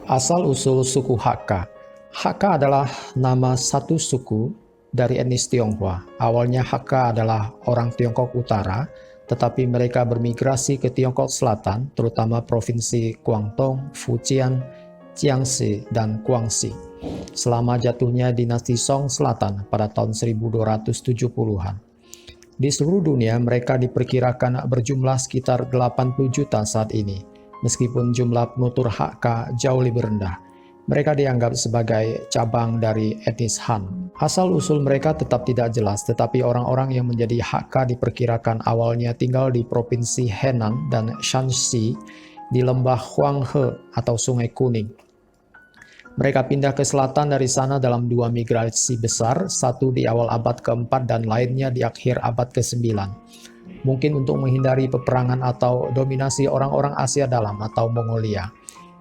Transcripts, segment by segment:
Asal-usul suku Hakka. Hakka adalah nama satu suku dari etnis Tionghoa. Awalnya Hakka adalah orang Tiongkok Utara, tetapi mereka bermigrasi ke Tiongkok Selatan, terutama provinsi Guangdong, Fujian, Jiangxi, dan Guangxi. Selama jatuhnya dinasti Song Selatan pada tahun 1270-an. Di seluruh dunia mereka diperkirakan berjumlah sekitar 80 juta saat ini. Meskipun jumlah penutur Hakka jauh lebih rendah, mereka dianggap sebagai cabang dari etnis Han. Asal-usul mereka tetap tidak jelas, tetapi orang-orang yang menjadi Hakka diperkirakan awalnya tinggal di provinsi Henan dan Shanxi di lembah Huanghe atau Sungai Kuning. Mereka pindah ke selatan dari sana dalam dua migrasi besar, satu di awal abad keempat dan lainnya di akhir abad ke-9. Mungkin untuk menghindari peperangan atau dominasi orang-orang Asia Dalam atau Mongolia.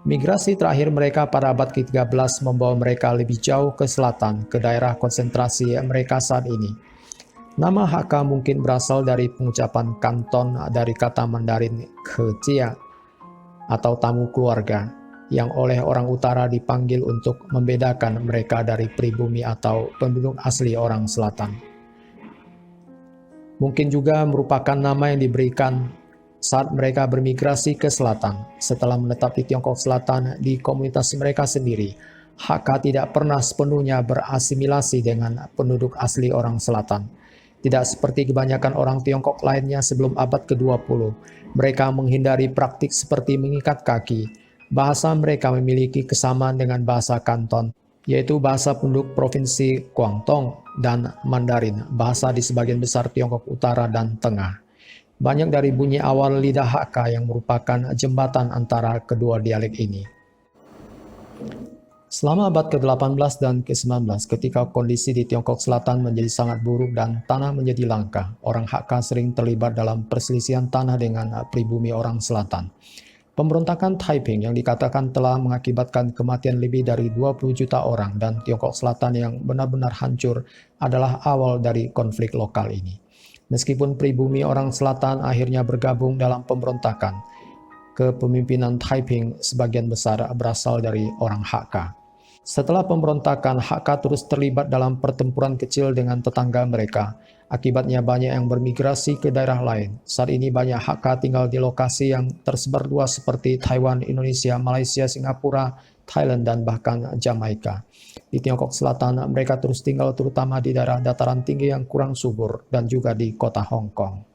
Migrasi terakhir mereka pada abad ke-13 membawa mereka lebih jauh ke selatan, ke daerah konsentrasi mereka saat ini. Nama Hakka mungkin berasal dari pengucapan kanton dari kata Mandarin kejia atau tamu keluarga, yang oleh orang utara dipanggil untuk membedakan mereka dari pribumi atau penduduk asli orang selatan. Mungkin juga merupakan nama yang diberikan saat mereka bermigrasi ke selatan. Setelah menetap di Tiongkok Selatan di komunitas mereka sendiri, Hakka tidak pernah sepenuhnya berasimilasi dengan penduduk asli orang selatan. Tidak seperti kebanyakan orang Tiongkok lainnya sebelum abad ke-20, mereka menghindari praktik seperti mengikat kaki. Bahasa mereka memiliki kesamaan dengan bahasa Kanton, yaitu bahasa penduduk provinsi Guangdong dan Mandarin, bahasa di sebagian besar Tiongkok Utara dan Tengah. Banyak dari bunyi awal lidah Hakka yang merupakan jembatan antara kedua dialek ini. Selama abad ke-18 dan ke-19, ketika kondisi di Tiongkok Selatan menjadi sangat buruk dan tanah menjadi langka, orang Hakka sering terlibat dalam perselisihan tanah dengan pribumi orang selatan. Pemberontakan Taiping yang dikatakan telah mengakibatkan kematian lebih dari 20 juta orang dan Tiongkok Selatan yang benar-benar hancur adalah awal dari konflik lokal ini. Meskipun pribumi orang selatan akhirnya bergabung dalam pemberontakan, kepemimpinan Taiping sebagian besar berasal dari orang Hakka. Setelah pemberontakan, Hakka terus terlibat dalam pertempuran kecil dengan tetangga mereka. Akibatnya banyak yang bermigrasi ke daerah lain. Saat ini banyak Hakka tinggal di lokasi yang tersebar luas seperti Taiwan, Indonesia, Malaysia, Singapura, Thailand, dan bahkan Jamaika. Di Tiongkok Selatan, mereka terus tinggal terutama di daerah dataran tinggi yang kurang subur dan juga di kota Hong Kong.